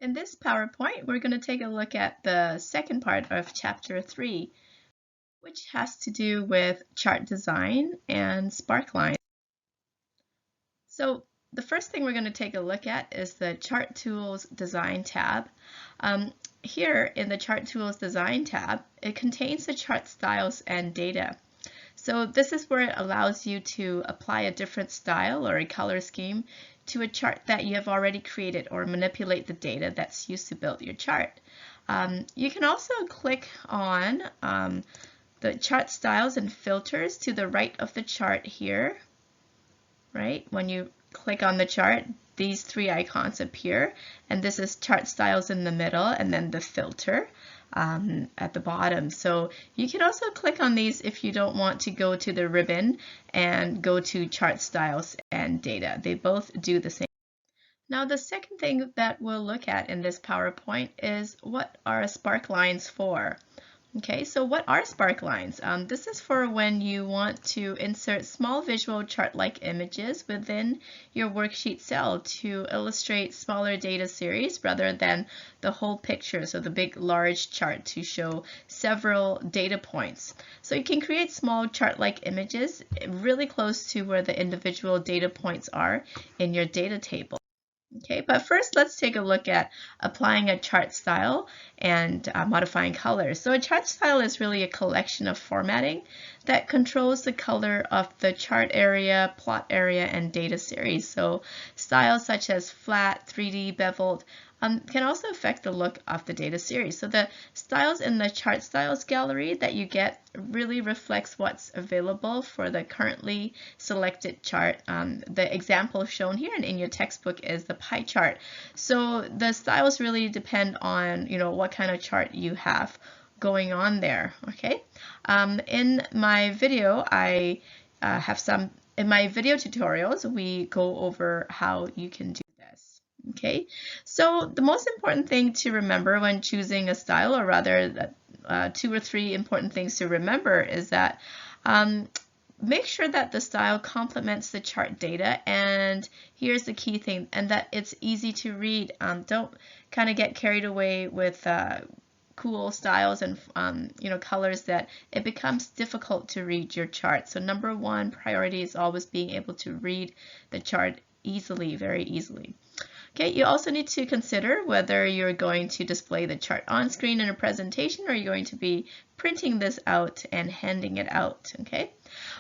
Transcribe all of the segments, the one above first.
In this PowerPoint, we're going to take a look at the second part of Chapter 3, which has to do with chart design and sparklines. So the first thing we're going to take a look at is the Chart Tools Design tab. Here in the Chart Tools Design tab, it contains the chart styles and data. So this is where it allows you to apply a different style or a color scheme to a chart that you have already created or manipulate the data that's used to build your chart. You can also click on the chart styles and filters to the right of the chart here, right? When you click on the chart, these three icons appear, and this is chart styles in the middle and then the filter at the bottom. So you can also click on these if you don't want to go to the ribbon and go to chart styles and data. They both do the same. Now the second thing that we'll look at in this PowerPoint is what are sparklines for? Okay, so what are sparklines? This is for when you want to insert small visual chart-like images within your worksheet cell to illustrate smaller data series rather than the whole picture, so the big large chart to show several data points. So you can create small chart-like images really close to where the individual data points are in your data table. Okay, but first let's take a look at applying a chart style and modifying colors. So a chart style is really a collection of formatting that controls the color of the chart area, plot area, and data series. So styles such as flat, 3D, beveled, can also affect the look of the data series. So the styles in the chart styles gallery that you get really reflects what's available for the currently selected chart. The example shown here in your textbook is the pie chart. So the styles really depend on, what kind of chart you have going on there. Okay. In my video, in my video tutorials, we go over how you can do this. Okay, so the most important thing to remember when choosing a style, or rather two or three important things to remember, is that make sure that the style complements the chart data, and here's the key thing, and that it's easy to read. Don't kind of get carried away with cool styles and colors that it becomes difficult to read your chart. So number one priority is always being able to read the chart easily, very easily. Okay, you also need to consider whether you're going to display the chart on screen in a presentation or you're going to be printing this out and handing it out. Okay,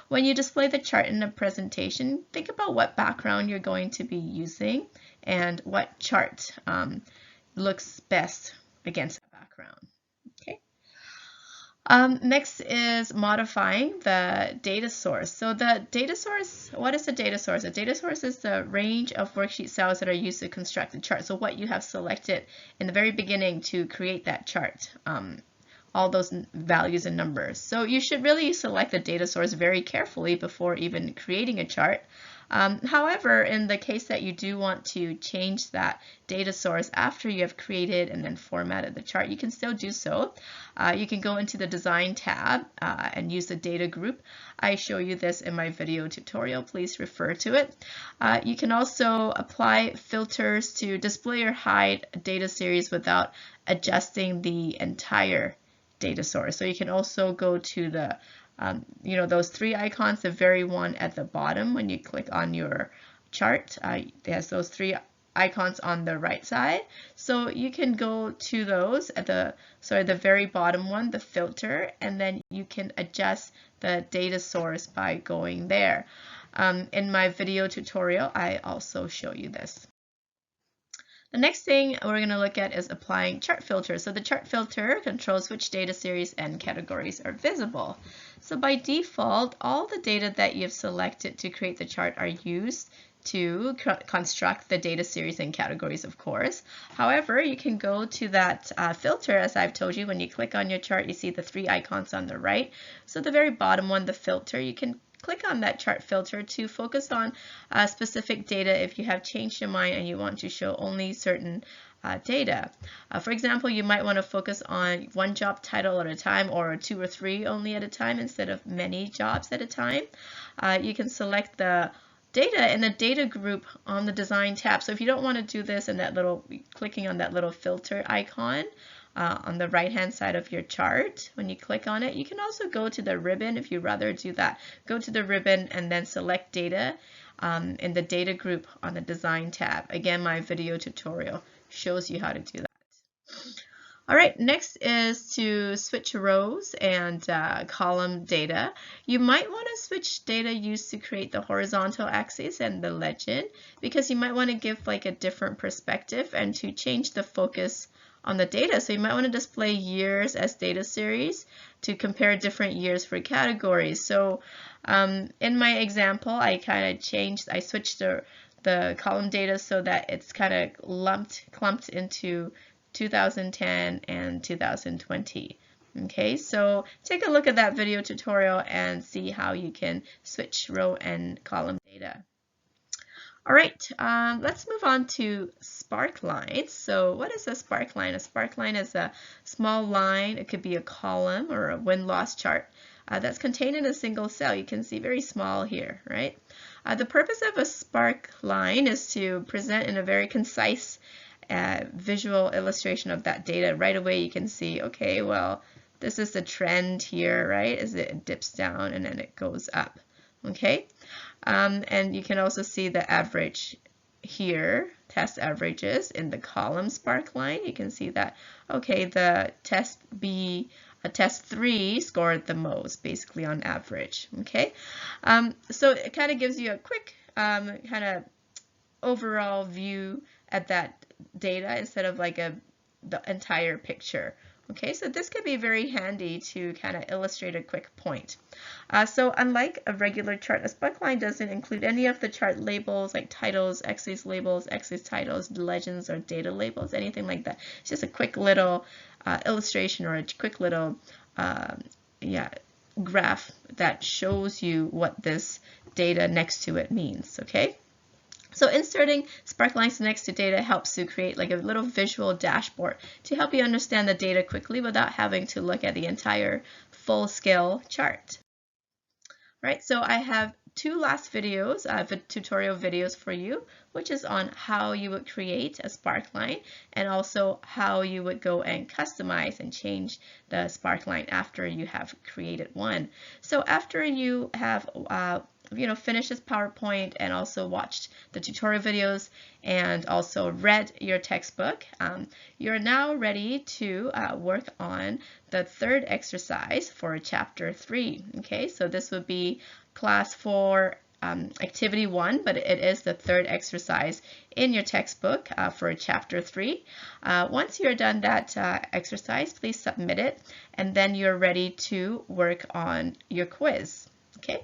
when you display the chart in a presentation, think about what background you're going to be using and what chart looks best against that background. Okay. Next is modifying the data source. So the data source, what is the data source? A data source is the range of worksheet cells that are used to construct the chart. So what you have selected in the very beginning to create that chart, all those values and numbers. So you should really select the data source very carefully before even creating a chart. However, in the case that you do want to change that data source after you have created and then formatted the chart, you can still do so. You can go into the Design tab and use the data group. I show you this in my video tutorial. Please refer to it. You can also apply filters to display or hide a data series without adjusting the entire data source. So you can also go to the those three icons, the very one at the bottom when you click on your chart. There's those three icons on the right side. So you can go to those at the very bottom one, the filter, and then you can adjust the data source by going there. In my video tutorial, I also show you this. The next thing we're going to look at is applying chart filters. So the chart filter controls which data series and categories are visible. So by default, all the data that you've selected to create the chart are used to construct the data series and categories, of course. However, you can go to that filter, as I've told you. When you click on your chart, you see the three icons on the right. So the very bottom one, the filter, you can click on that chart filter to focus on specific data if you have changed your mind and you want to show only certain data. For example, you might want to focus on one job title at a time, or two or three only at a time instead of many jobs at a time. You can select the data in the data group on the design tab. So if you don't want to do this in that little, clicking on that little filter icon on the right hand side of your chart, when you click on it, you can also go to the ribbon if you'd rather do that. Go to the ribbon and then select data in the data group on the design tab. Again, my video tutorial shows you how to do that. All right, next is to switch rows and column data. You might want to switch data used to create the horizontal axis and the legend, because you might want to give like a different perspective and to change the focus on the data. So you might want to display years as data series to compare different years for categories. So in my example, I switched the column data so that it's kind of clumped into 2010 and 2020. Okay, so take a look at that video tutorial and see how you can switch row and column data. All right, let's move on to sparklines. So what is a sparkline? A sparkline is a small line. It could be a column or a win-loss chart that's contained in a single cell. You can see very small here, right? The purpose of a sparkline is to present in a very concise visual illustration of that data. Right away you can see, okay, well, this is the trend here, right, as it dips down and then it goes up. Okay, and you can also see the average here, test averages in the column sparkline. You can see that, okay, the test 3 scored the most, basically on average. Okay, so it kind of gives you a quick kind of overall view at that data instead of like the entire picture. Okay, so this could be very handy to kind of illustrate a quick point. So unlike a regular chart, a sparkline doesn't include any of the chart labels like titles, axis labels, axis titles, legends, or data labels, anything like that. It's just a quick little illustration or a quick little graph that shows you what this data next to it means. Okay. So inserting sparklines next to data helps to create like a little visual dashboard to help you understand the data quickly without having to look at the entire full-scale chart. Right, so I have two last videos, tutorial videos for you, which is on how you would create a sparkline and also how you would go and customize and change the sparkline after you have created one. So after you have finished this PowerPoint and also watched the tutorial videos and also read your textbook, you're now ready to work on the third exercise for Chapter 3. Okay, so this would be Class 4 Activity 1, but it is the third exercise in your textbook for Chapter 3. Once you're done that exercise, please submit it, and then you're ready to work on your quiz. Okay.